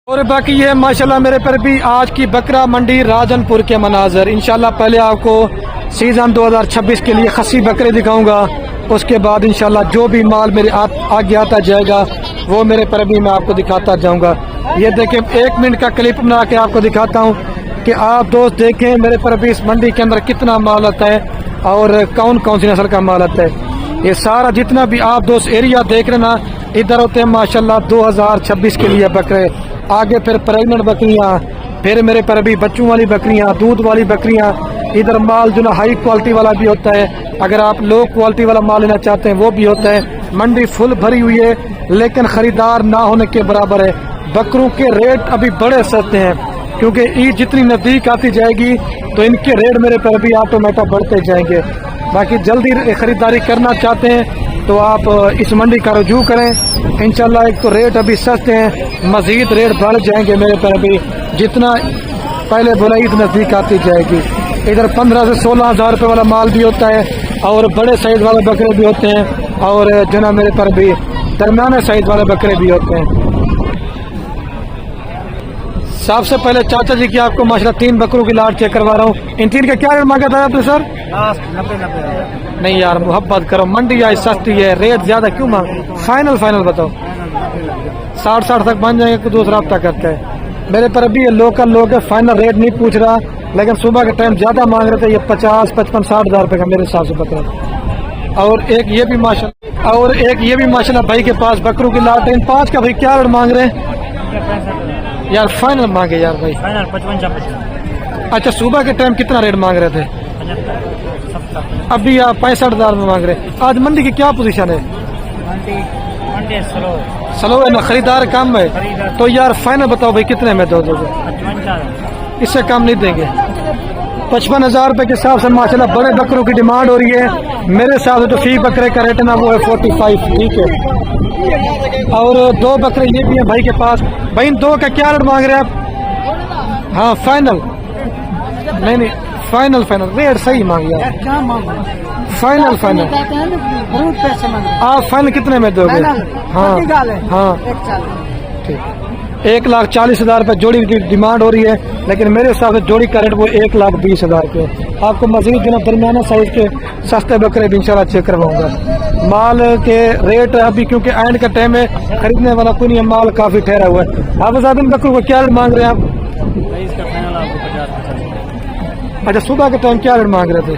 और बाकी ये माशाल्लाह मेरे पर भी आज की बकरा मंडी राजनपुर के मनाजर। इंशाल्लाह पहले आपको सीज़न 2026 के लिए खस्सी बकरे दिखाऊंगा, उसके बाद इंशाल्लाह जो भी माल मेरे आगे आता जाएगा वो मेरे पर भी मैं आपको दिखाता जाऊंगा। ये देखें, 1 मिनट का क्लिप बना के आपको दिखाता हूँ कि आप दोस्त देखें मेरे पर भी इस मंडी के अंदर कितना माल आता है और कौन कौन सी नस्ल का माल आता है। ये सारा जितना भी आप दोस्त एरिया देख रहे ना, इधर होते हैं माशाल्लाह 2026 के लिए बकरे। आगे फिर प्रेगनेंट बकरियां, फिर मेरे पर भी बच्चों वाली बकरियां, दूध वाली बकरियां। इधर माल जो ना हाई क्वालिटी वाला भी होता है, अगर आप लो क्वालिटी वाला माल लेना चाहते हैं वो भी होता है। मंडी फुल भरी हुई है लेकिन खरीदार ना होने के बराबर है। बकरों के रेट अभी बड़े सस्ते हैं क्योंकि ईद जितनी नज़दीक आती जाएगी तो इनके रेट मेरे पर भी ऑटोमेटिक बढ़ते जाएंगे। बाकी जल्दी खरीदारी करना चाहते हैं तो आप इस मंडी का रुजू करें। इंशाल्लाह एक तो रेट अभी सस्ते हैं, मजीद रेट बढ़ जाएंगे मेरे पर भी, जितना पहले बोला ईद नज़दीक आती जाएगी। इधर 15 से 16 हज़ार रुपये वाला माल भी होता है और बड़े साइज वाले बकरे भी होते हैं और जो ना मेरे पर भी दरमियाने साइज वाले बकरे भी होते हैं। सबसे पहले चाचा जी की आपको माशाल्लाह 3 बकरों की लाट चेक करवा रहा हूँ। इन 3 का क्या रेट मांगा था आपने सर? 90 नहीं यार, मोहब्बत करो, मंडी आज सस्ती है, रेट ज्यादा क्यों मांग? फाइनल बताओ। 60 तक बन जाएंगे, कोई दूसरा रब्ता करते हैं। मेरे पर अभी लोकल लोग है, फाइनल रेट नहीं पूछ रहा, लेकिन सुबह के टाइम ज्यादा मांग रहे थे। ये 50, 55, 60 हज़ार रुपये का मेरे हिसाब से बकरा। और एक ये भी माशाल्लाह भाई के पास बकरों की लाट है। इन 5 का भाई क्या रेट मांग रहे हैं यार? फाइनल मांगे यार भाई। फाइनल 55। अच्छा, सुबह के टाइम कितना रेट मांग रहे थे? 75। अभी आप 65 हज़ार में मांग रहे हैं। आज मंडी की क्या पोजीशन है? मंडी स्लो है ना, खरीदार कम है। तो यार फाइनल बताओ भाई, कितने में दो दोगे? 55। इससे कम नहीं देंगे। 55 हज़ार रुपये के हिसाब से माशाल्लाह बड़े बकरों की डिमांड हो रही है। मेरे हिसाब से तो फी बकरे का रेट है ना वो है 45, ठीक है। और 2 बकरे ये भी हैं भाई के पास। भाई इन 2 का क्या रेट मांग रहे हैं आप? हाँ फाइनल नहीं, फाइनल रेट सही मांग लिया। क्या मांग? फाइनल आप फाइनल कितने में दोगे? हाँ ठीक। 1,40,000 रुपये जोड़ी की डिमांड हो रही है, लेकिन मेरे हिसाब से जोड़ी का रेट वो 1,20,000 रुपये। आपको मजीद जो दरमियाना साइज के सस्ते बकरे भी इंशाल्लाह चेक करवाऊंगा। माल के रेट अभी क्योंकि एंड का टाइम है, खरीदने वाला कोई नहीं है, माल काफी ठहरा हुआ है। आप इन बकरों को क्या रेट मांग रहे हैं आप? इसका फाइनल आपको 50। अच्छा, सुबह के टाइम क्या रेट मांग रहे थे?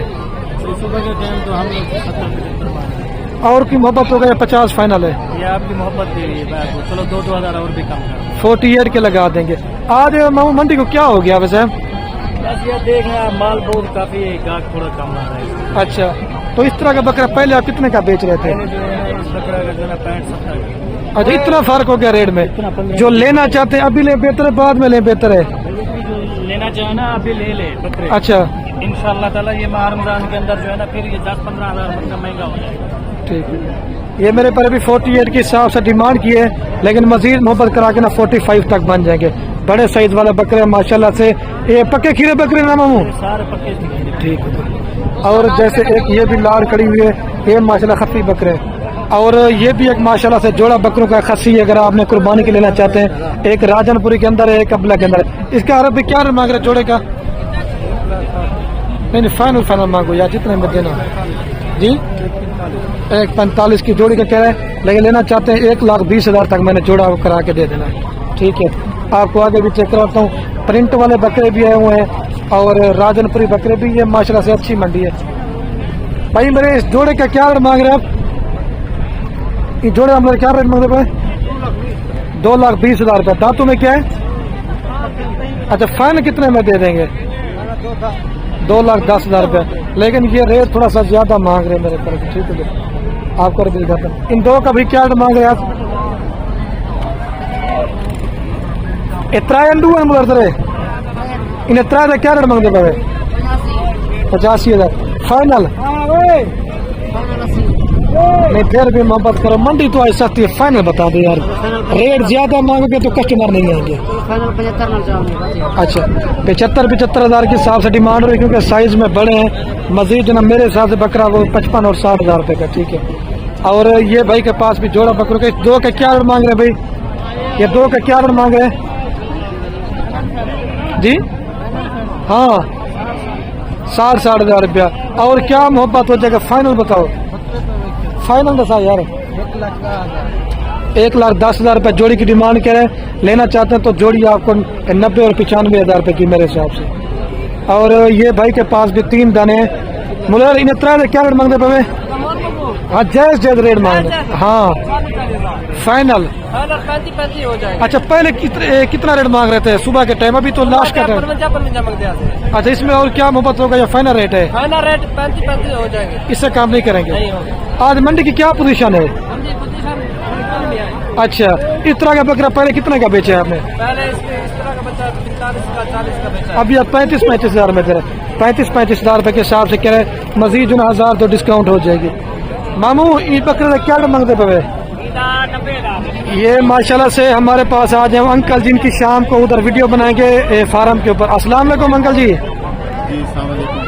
सुबह के टाइम तो हम लोग 70-75 मांग। और की मोहब्बत हो गया 50 फाइनल है। ये आपकी मोहब्बत दे रही है, चलो 2 हज़ार और भी कम कर 48 के लगा देंगे। आज मंडी को क्या हो गया वैसे? बस ये देख रहे हैं, माल बहुत काफी है, गाहक थोड़ा कम आ रहा है। अच्छा, तो इस तरह का बकरा पहले आप कितने का बेच रहे थे? पहले जो है इस बकरा का जो है 65-70। अच्छा, इतना फर्क हो गया रेट में? जो लेना चाहते हैं अभी ले बेहतर है, बाद में ले बेहतर है? जो लेना चाहे ना अभी ले बकरे। अच्छा, इंशाल्लाह ताला ये माह रमजान के अंदर जो है ना फिर ये 10-15 हज़ार रुपये का महंगा हो जाएगा। ठीक है। ये मेरे पर अभी 48 के हिसाब से डिमांड की है, लेकिन मजीद मोहब्बत करा के ना 45 तक बन जाएंगे। बड़े साइज वाले बकरे माशाल्लाह से। ये पक्के खीरे बकरे ना मामू? सारे पक्के। ठीक है। और जैसे एक ये भी लाड़ खड़ी हुई है, ये माशाल्लाह खस्सी बकरे। और ये भी एक माशाल्लाह से जोड़ा बकरों का खस्सी है, अगर आपने कुर्बानी के लेना चाहते हैं। एक राजनपुरी के अंदर है, एक अबला के अंदर है। इसका अरब भी क्या मांग रहे जोड़े का? नहीं, फाइनल मांगो यार, जितने में देना जी। 1,45 की जोड़ी का कह रहा है, लेकिन लेना चाहते हैं 1,20,000 तक मैंने जोड़ा करा के दे देना। ठीक है, आपको आगे भी चेक कराता हूँ। प्रिंट वाले बकरे भी आए हुए हैं और राजनपुरी बकरे भी। ये माशाल्लाह से अच्छी मंडी है भाई। मेरे इस जोड़े का क्या रेट मांग रहे हैं आप? ये जोड़े हम क्या रेट मांग रहे हैं? 2,20,000 रुपये। दांतों में क्या है? अच्छा, फाइनल कितने में दे देंगे? 2,10,000 रुपये। लेकिन ये रेट थोड़ा सा ज्यादा मांग रहे हैं मेरे पर। ठीक है, आपको रेट दिखाता हूं। इन 2 का भी क्या मांग रहे हैं आप? इतना अंडू है मुझे इन इतना क्या रेट मांगते पाए? 85,000 फाइनल। नहीं, फिर भी मोहब्बत करो, मंडी तो आज सस्ती है। फाइनल बता दो यार, रेट ज्यादा मांगोगे तो कस्टमर नहीं आएंगे। अच्छा, 75 हज़ार के हिसाब से डिमांड हो रही है, क्योंकि साइज में बड़े हैं। मजीद ना मेरे हिसाब से बकरा वो 55 और 60 हज़ार रुपये का। ठीक है। और ये भाई के पास भी जोड़ा बकरों का। 2 का क्या रेट मांग रहे हैं भाई? ये 2 का क्या रेट मांग रहे हैं? जी हाँ 60-60,000 रुपया। और क्या मोहब्बत हो जाएगा फाइनल बताओ, फाइनल बताओ यार। 1,10,000 रुपये जोड़ी की डिमांड करें, लेना चाहते हैं तो जोड़ी आपको 90 और 95,000 रुपये की मेरे हिसाब से। और ये भाई के पास भी 3 दाने मुझे इन तरह क्या रेट मांगते पे? हाँ जैस रेट मांगते हाँ फाइनल। 35 हो जाएगा। अच्छा पहले कितना रेट मांग रहे थे सुबह के टाइम, अभी तो लास्ट का टाइम। अच्छा इसमें और क्या मोहब्बत होगा या फाइनल रेट है? फाइनल रेट 35 हो जाएंगे, इससे काम नहीं करेंगे। नहीं होगा। आज मंडी की क्या पोजीशन है? अच्छा इस तरह का बकरा पहले कितने का बेचा है आपने? पहले इस तरह का बच्चा 45 का 40 का बेचा। अभी आप 35,000 में दे रहे, 35,000 रुपए के हिसाब से कह रहे, मजीद 1000 तो डिस्काउंट हो जाएगी। मामू ये बकरे का क्या मांगते पे? ये माशाल्लाह से हमारे पास आज हैं अंकल जिनकी शाम को उधर वीडियो बनाएंगे फार्म के ऊपर। अस्सलाम वालेकुम अंकल जी,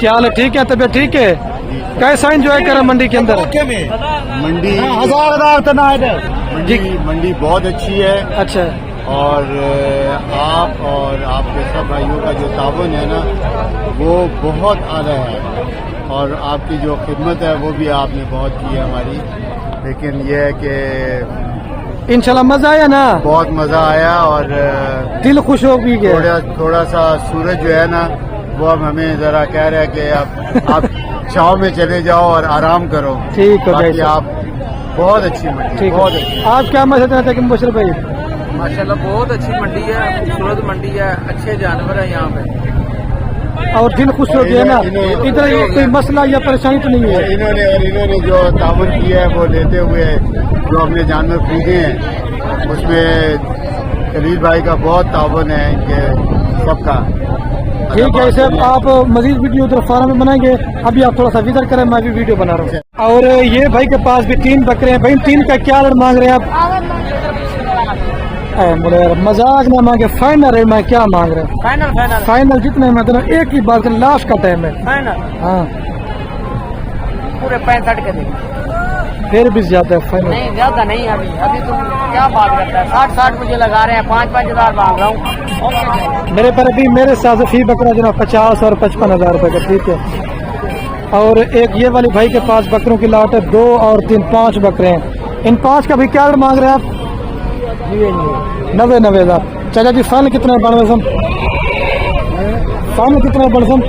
क्या हाल है? ठीक है, तबीयत ठीक है? कैसा एंजॉय करें मंडी के अंदर? मंडी मंडी बहुत अच्छी है। अच्छा और आप और आपके सब भाइयों का जो ताबन है ना वो बहुत आला है, और आपकी जो खिदमत है वो भी आपने बहुत की है हमारी। लेकिन ये है कि इंशाल्लाह मजा आया ना? बहुत मजा आया, और दिल खुश हो भी गया। थोड़ा सा सूरज जो है ना वो अब हमें जरा कह रहा है कि आप छाव में चले जाओ और आराम करो। ठीक है भाई, आप बहुत अच्छी मंडी, ठीक बहुत है। अच्छी। आप क्या मसला थे कि मुबशर भाई? माशाल्लाह बहुत अच्छी मंडी है, खूबसूरत मंडी है, अच्छे जानवर है यहाँ पे। और दिल खुश हो गया ना? इधर ये कोई मसला या परेशानी तो नहीं है? इन्होंने जो ताबन किया है वो लेते हुए जो हमने जानवर खरीदे हैं उसमें खलील भाई का बहुत ताबन है, इनके सबका। ठीक है, इसे आप मजीद वीडियो उधर फार्म में बनाएंगे। अभी आप थोड़ा सा विजिट करें, मैं भी वीडियो बना रहा हूँ। और ये भाई के पास भी 3 बकरे हैं। भाई 3 का क्या रेट मांग रहे हैं आप? मजाक ना मांगे, फाइनल रेट मैं क्या मांग रहे हैं? फाइनल फाइनल फाइनल जितने में मतलब एक ही बात, लास्ट का टाइम है। फाइनल हाँ पूरे 65 के देंगे। फिर भी ज्यादा है फाइनल। नहीं ज्यादा नहीं, अभी तुम क्या बात करता है? 60 मुझे लगा रहे हैं, 5-5 हजार मांग रहा हूँ। मेरे पर अभी मेरे हिसाब से फी बकरा जो 50 और 55,000 रुपए का। ठीक है। और एक ये वाली भाई के पास बकरों की लाट है, 2 और 3 5 बकरे हैं। इन 5 का भी क्या रेट मांग रहे हैं आप? 90,000। चाचा जी फाइनल कितना है? बनवेसम फाइनल कितना है? बनसम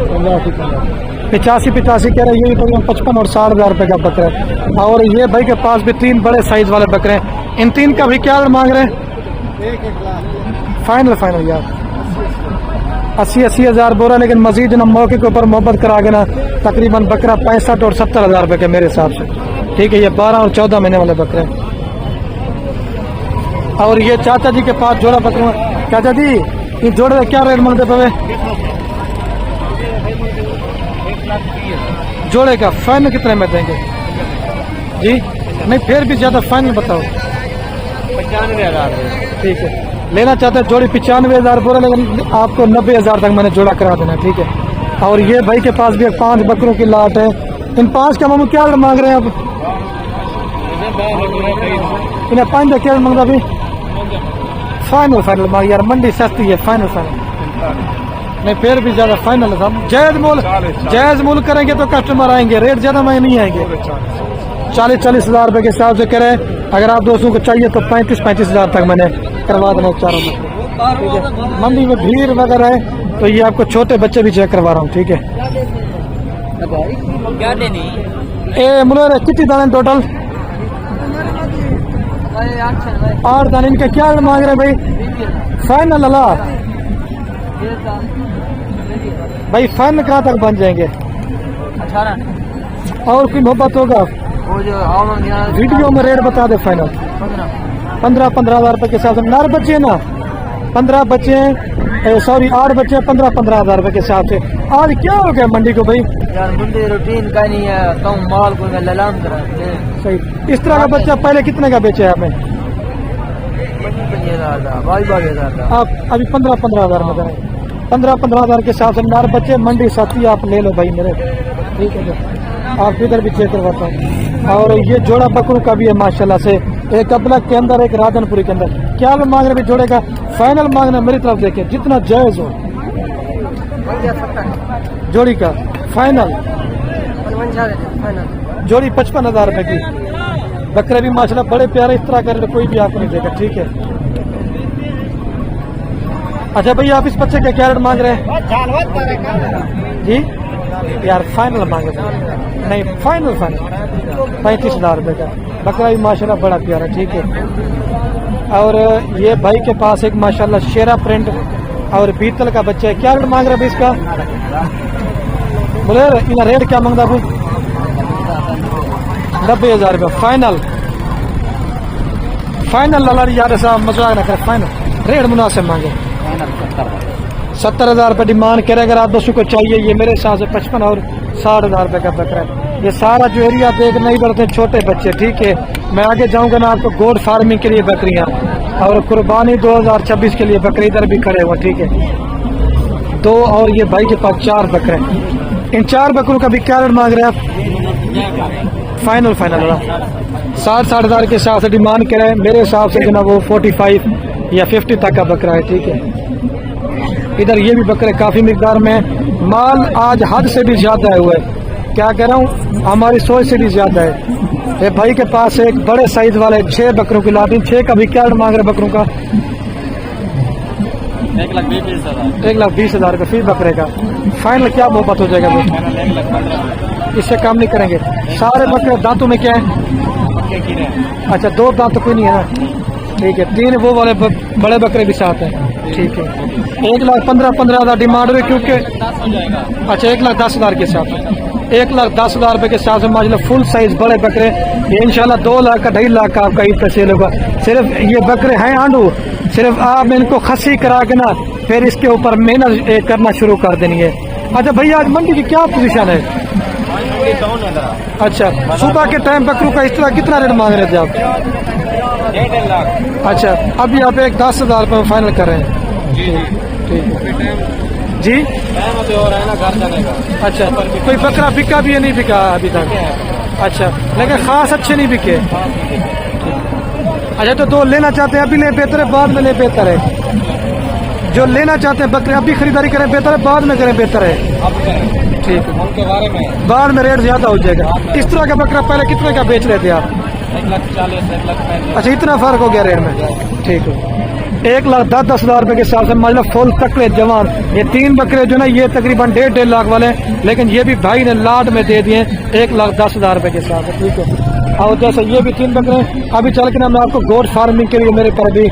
85 कह रहे हैं। ये 55 और 60,000 रुपए का बकरा है। और ये भाई के पास भी 3 बड़े साइज वाले बकरे हैं। इन 3 का भी क्या रेट मांग रहे हैं? फाइनल यार 80,000 बोरा। लेकिन मजीद ना मौके के ऊपर मोहब्बत करा के ना तकरीबन बकरा 65 और 70,000 रुपए के मेरे हिसाब से। ठीक है, ये 12 और 14 महीने वाले बकरे। और ये चाचा जी के पास जोड़ा बकरा। चाचा जी ये जोड़े का क्या रेट मांगते पे? जोड़े का फाइनल कितने में देंगे जी? नहीं फिर भी ज्यादा, फाइनल बताओ। 95,000। ठीक है, लेना चाहते हैं जोड़ी 95,000 बोला, लेकिन आपको 90,000 तक मैंने जोड़ा करा देना। ठीक है। और ये भाई के पास भी 5 बकरों की लाट है। इन 5 का मामू क्या मांग रहे हैं अब? इन्हें 5 क्या मांग रहा? अभी फाइनल मांग यार, मंडी सस्ती है। फाइनल नहीं फिर भी ज्यादा, फाइनल है। जायज मूल करेंगे तो कस्टमर आएंगे, रेट ज्यादा महंगे नहीं आएंगे। 40,000 रुपए के हिसाब से करें। अगर आप दोस्तों को चाहिए तो 35,000 तक मैंने करवा देना चारों में। मंडी में भीड़ वगैरह है तो ये आपको छोटे बच्चे भी चेक करवा रहा हूँ। ठीक है। क्या लेनी? ए मुनोर कितनी दाने टोटल? 8 दाने। इनका क्या मांग रहे भाई? फाइनल अला भाई, फाइनल कहाँ तक बन जाएंगे? 18। और कोई मोहब्बत होगा? वो जो वीडियो में रेट बता दे। फाइनल 15,000 रुपए के हिसाब से। 9 बच्चे ना, 15 बच्चे हैं, सॉरी 8 बच्चे, 15,000 रुपए के हिसाब से। आज क्या हो गया मंडी को भाई? यार मंडी रूटीन का नहीं है, कम माल को ललाम कराते हैं। सही। इस तरह का बच्चा पहले कितने का बेचा है आपने? 22,000 आप अभी 15,000 में करें। 15,000 के हिसाब से 9 बच्चे, मंडी सस्ती, आप ले लो भाई मेरे। ठीक है, आप इधर भी चेक करवाता हूँ। और ये जोड़ा बकरों का भी है माशाल्लाह से, एक अबलक के अंदर, एक राजनपुरी के अंदर। क्या भी मांग रहे भी जोड़े का? फाइनल मांगना मेरी तरफ देखे, जितना जायज हो जोड़ी का फाइनल। जोड़ी 55,000 रुपए की। बकरे भी माशाल्लाह बड़े प्यारे, इस तरह कर कोई भी आपको नहीं देगा, ठीक है। अच्छा भैया, आप इस बच्चे का क्या रेट मांग रहे हैं जी? यार फाइनल मांगे नहीं, फाइनल 35,000 रुपए का। बकरा भी माशाल्लाह बड़ा प्यारा, ठीक है। और ये भाई के पास एक माशाल्लाह शेरा प्रिंट और बीतल का बच्चा है। क्या रेट मांग रहे हैं इसका? बोले इनका रेट क्या मांगता है? 90,000 रुपये फाइनल। फाइनल लाला यार ऐसा मजाक ना करे, फाइनल रेट मुनासिब मांगे। 70,000 रुपये डिमांड करे। अगर आप दोस्तों को चाहिए, ये मेरे हिसाब से 55 और 60,000 रुपये का बकरा है। ये सारा जो एरिया देख नहीं पड़ते छोटे बच्चे, ठीक है। मैं आगे जाऊंगा ना आपको गोड फार्मिंग के लिए बकरियां और कुर्बानी 2026 के लिए बकरे इधर भी खड़े हुए, ठीक है। 2 और ये भाई के पास 4 बकरे। इन 4 बकरों का भी क्या रेट मांग रहे हैं आप? फाइनल 60,000 के हिसाब से डिमांड करे। मेरे हिसाब से जो ना वो 45 या 50 तक का बकरा है, ठीक है। इधर ये भी बकरे काफी मिकदार में। माल आज हद से भी ज्यादा हुआ है, क्या कह रहा हूँ, हमारी सोच से भी ज्यादा है। ये भाई के पास एक बड़े साइज वाले 6 बकरों की लाठी। 6 का भी क्या मांग रहे बकरों का? 1,20,000 का फी बकरे का। फाइनल क्या मोहब्बत हो जाएगा भाई? इससे काम नहीं करेंगे। सारे बकरे दांतों में क्या है? अच्छा 2 दांत तो कोई नहीं है ना, ठीक है। 3 वो वाले बड़े बकरे भी साथ हैं, ठीक है। 1,15,000 डिमांड है क्योंकि अच्छा 1,10,000 के साथ 1,10,000 रुपए के हिसाब से माशाल्लाह फुल साइज बड़े बकरे। ये इंशाल्लाह 2 लाख का 2.5 लाख का आपका ईद पे सेल होगा। सिर्फ ये बकरे हैं आंडू, सिर्फ आप इनको खस्सी करा के ना फिर इसके ऊपर मेहनत करना शुरू कर देनी है। अच्छा भैया, आज मंडी की क्या पोजीशन है? अच्छा, सुबह के टाइम बकरों का इस तरह कितना रेट मांग रहे थे आप? 1.5 लाख। अच्छा, अभी आप 10,000 रुपये फाइनल कर रहे हैं, ठीक है जी। अभी हो रहा है ना घर जाने का। अच्छा, कोई बकरा बिका भी है नहीं बिका अभी तक? अच्छा, लेकिन खास अच्छे नहीं बिके। अच्छा, तो 2 लेना चाहते हैं अभी ले बेहतर है बाद में ले बेहतर है? जो लेना चाहते हैं बकरे अभी खरीदारी करें बेहतर है बाद में करें बेहतर है? ठीक है, उनके बारे में बाद में रेट ज्यादा हो जाएगा। इस तरह का बकरा पहले कितने का बेच रहे थे आप? 1,40,000 1,35,000। अच्छा, इतना फर्क हो गया रेट में, ठीक है। 1,10,000 रुपए के हिसाब से मतलब फुल तकड़े जवान। ये 3 बकरे जो ना ये तकरीबन 1.5 लाख वाले हैं, लेकिन ये भी भाई ने लाट में दे दिए 1,10,000 रुपए के हिसाब से, ठीक है। और जैसे ये भी 3 बकरे। अभी चल के ना मैं आपको गोट फार्मिंग के लिए मेरे पर भी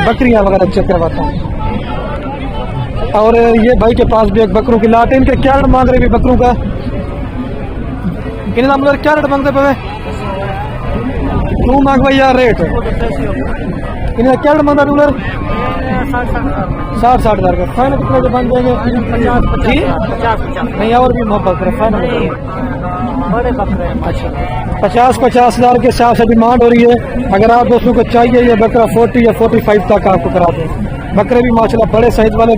बकरियां वगैरह चेक करवाता हूँ। और ये भाई के पास भी एक बकरों की लाट है। इनके क्या रेट मांग रहे बकरों का? इन्हें मतलब क्या रेट मांगते पे? तू मांग भाई यार रेट इन्हें क्या रेट मांगता? रूलर 60,000 का फाइनल कितने के बन जाएंगे जी? नहीं और भी मोहब्बत करें फाइनल बड़े बकरे। अच्छा, 50,000 के हिसाब से डिमांड हो रही है। अगर आप दोस्तों को चाहिए ये बकरा 40 या 45 तक आपको करा दें। बकरे भी माशाल्लाह बड़े साइज वाले।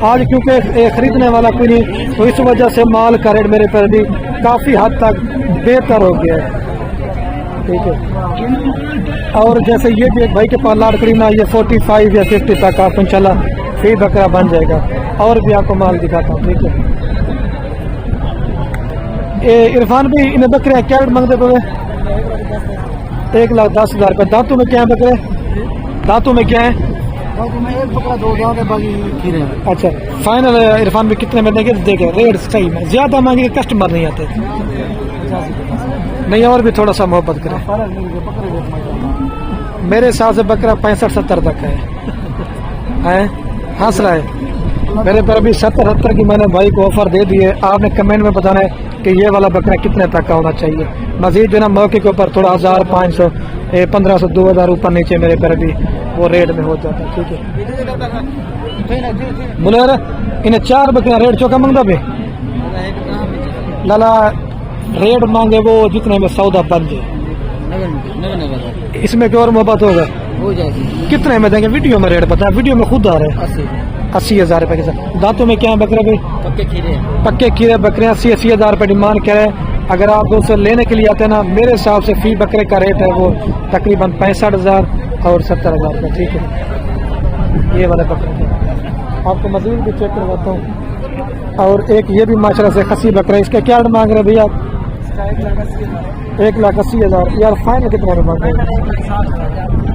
आज क्योंकि खरीदने वाला कोई नहीं, तो इस वजह से माल का रेट मेरे पर भी काफी हद तक बेहतर हो गया है, ठीक है। और जैसे ये भी एक भाई के पास लाट करीना, ये 45 या 50 तक आपको इंशाल्लाह फी बकरा बन जाएगा। और भी आपको माल दिखाता हूँ, ठीक है। इरफान भी इन्हें बकरे क्या रेट मांगते पे? 1,10,000 रुपये। दांतों में क्या है बकरे? दांतों में क्या है? एक बकरा 2 दांत है, बाकी खीरे हैं। अच्छा, फाइनल इरफान भी कितने में देंगे? देखे रेट सही में ज्यादा मांगे, कस्टमर नहीं आते। नहीं और भी थोड़ा सा मोहब्बत करें। मेरे हिसाब से बकरा 65-70 तक है। हंस रहा है। मेरे पर अभी 70-70 की मैंने भाई को ऑफर दे दी है। आपने कमेंट में बताना है कि ये वाला बकरा कितने तक का होना चाहिए। मजीद जो ना मौके के ऊपर थोड़ा 1,500 1,500 2,000 ऊपर नीचे मेरे पर भी वो रेट में हो जाता है, ठीक है। मुनर इन्हें 4 बकरियां रेट चौका मांगता भी लाला रेट मांगे वो जितने में सौदा बन जाए। इसमें क्या और मोहब्बत होगा? हो जाएगी। कितने में देंगे? वीडियो में रेट बताया, वीडियो में खुद आ रहे हैं 80,000 रुपए के साथ। दांतों में क्या है बकरे भी? पक्के खीरे। पक्के खीरे बकरे 80,000 रुपए डिमांड करे। अगर आप दोस्तों लेने के लिए आते हैं ना, मेरे हिसाब से फी बकरे का रेट है वो तकरीबन 65,000 और 70,000 का। ठीक है, ये वाले बकरे का आपको मज़ीद भी चेक करवाता हूँ। और एक ये भी माशाल्लाह से खसी बकरा है, इसका क्या मांग रहे हैं भैया? 1,80,000। यार फाइनल कितना का मांग रहे हैं?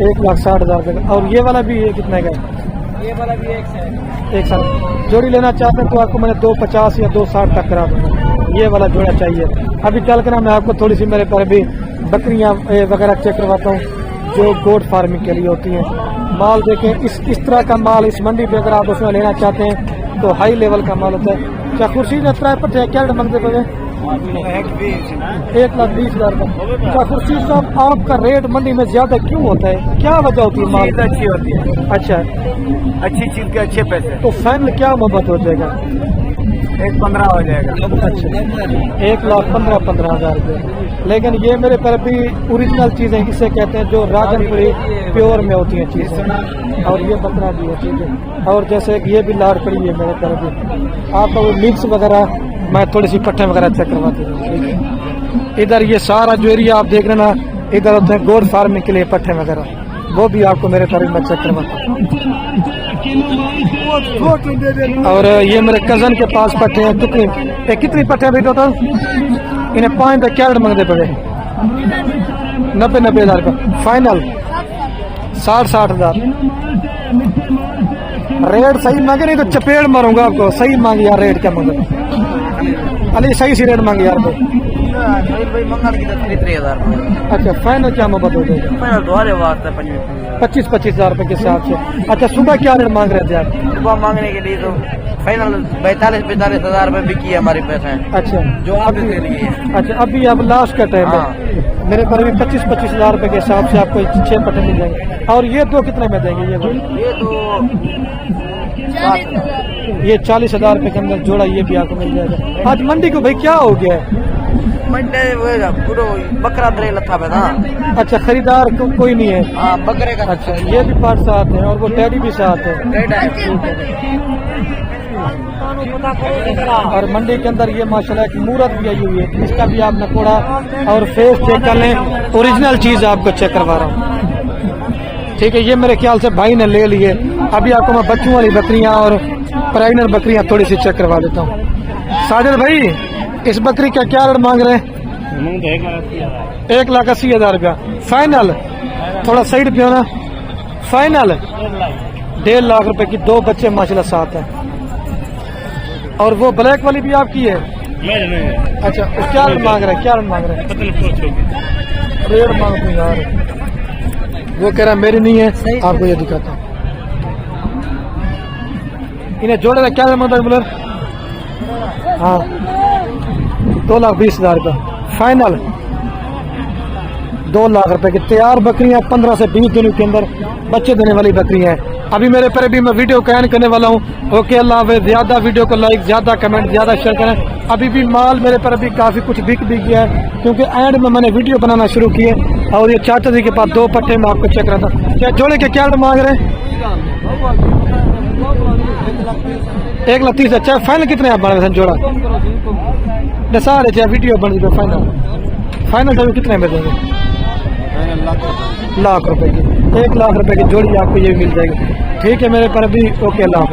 1,60,000 का। और ये वाला भी ये कितने का है? ये वाला भी एक साल जोड़ी लेना चाहते हैं तो आपको मैंने 250 या 260 तक करा दूँगा। ये वाला जोड़ा चाहिए। अभी चल कर ना मैं आपको थोड़ी सी मेरे पर भी बकरियाँ वगैरह चेक करवाता हूँ जो गोट फार्मिंग के लिए होती हैं। माल देखें, इस तरह का माल इस मंडी पे अगर आप उसमें लेना चाहते हैं तो हाई लेवल का माल होता है। क्या खुर्शीद ने किराए पर क्या मंगते पे? 1,20,000 का। क्या खुर्शीद साहब आपका रेट मंडी में ज्यादा क्यों होता है? क्या वजह होती है? माल अच्छी होती है। अच्छा, अच्छी चीज के अच्छे पैसे। तो फाइनल क्या मोहब्बत हो जाएगा? 1,15 हो जाएगा। अच्छा, 1,15,000 रुपये। लेकिन ये मेरे पर भी ओरिजिनल चीज़ें इसे कहते हैं जो राजनपुरी प्योर में होती हैं चीज़ें। और ये बकरा भी है। ठीक है, और जैसे ये भी लाड़ पड़ी है मेरे पर भी। आपका वो मिक्स वगैरह मैं थोड़ी सी पट्टे वगैरह चेक करवाती हूँ। ठीक है, इधर ये सारा जो एरिया आप देख रहे हैं ना, इधर होते हैं गोट फार्मिंग के लिए पट्टे वगैरह, वो भी आपको मेरे पर मैं चेक करवाता हूँ। और ये मेरे कजन के पास पट्टे हैं। कितनी पट्टे हैं टोटल? इन्हें 5 पे क्या मांगते पड़े? 90,000 का फाइनल। 60,000 रेट सही मांगे, नहीं तो चपेट मारूंगा आपको। सही मांगे यार, रेट क्या मांगे? अली सही सी रेट मांगे यार भाई। अच्छा, फाइनल क्या मोहब्बत हो जाएगी? 25,000 रुपए के हिसाब से। अच्छा, सुबह क्या रेट मांग रहे थे आप? सुबह मांगने के लिए तो फाइनल 42-45,000 रुपए बिकी है हमारे पैसे। अच्छा, जो आप के लिए। अच्छा, अभी अब लास्ट का टाइम है। मेरे पर भी 25,000 रुपए के हिसाब से आपको 6 पट्टे मिल जाएंगे। और ये दो कितने में देंगे? ये 40,000 रुपए के अंदर जोड़ा ये भी आपको मिल जाएगा। आज मंडी को भाई क्या हो गया है? बकरा लथा पे ना। अच्छा, खरीदार कोई नहीं है? हाँ, बकरे का। अच्छा, ये भी पार्ट साथ है और वो डैडी भी साथ है। और मंडी के अंदर ये माशाल्लाह एक मूरत भी आई हुई है, इसका भी आप नकोड़ा और फेस चेक कर लें। ओरिजिनल चीज आपको चेक करवा रहा हूँ। ठीक है, ये मेरे ख्याल से भाई ने ले लिए। अभी आपको मैं बच्चों वाली बकरियां और प्रेग्नेंट बकरियां थोड़ी सी चेक करवा देता हूँ। साजिद भाई, इस बकरी का क्या रेट मांग रहे हैं? 1,80,000 रुपया फाइनल। थोड़ा साइड पे हो ना। फाइनल 1.5 लाख रुपए की। 2 बच्चे माशाल्लाह साथ हैं। और वो ब्लैक वाली भी आपकी है? अच्छा, क्या रेट मांग रहे हैं? क्या रेट मांग रहे हैं? रेट मांगते यार, वो कह रहा मेरी नहीं है। आपको ये दिखाता हूँ। इन्हें जोड़े का क्या रेट मांगता है? हाँ, 2,20,000 रुपये फाइनल। 2 लाख रुपए की तैयार बकरियां 15 से 20 दिनों के अंदर बच्चे देने वाली बकरियां हैं। अभी मेरे पर भी मैं वीडियो कैन करने वाला हूं। ओके, अल्लाह हाफ़िज़। ज्यादा वीडियो को लाइक, ज्यादा कमेंट, ज्यादा शेयर करें। अभी भी माल मेरे पर भी काफी कुछ बिक भी गया है, क्योंकि एंड में मैंने वीडियो बनाना शुरू किए। और ये चाचा जी के पास 2 पट्टे में आपको चेक रहा था। क्या जोड़े के क्या मांग रहे हैं? 1,30,000। अच्छा, फाइनल कितने आप मांग रहे हैं जोड़ा? सारे चाहे वीडियो बन गई। फाइनल तो कितने में देंगे? लाख रुपए की। 1 लाख रुपए की जोड़ी आपको ये मिल जाएगी। ठीक है मेरे पर भी। ओके, अल्लाह।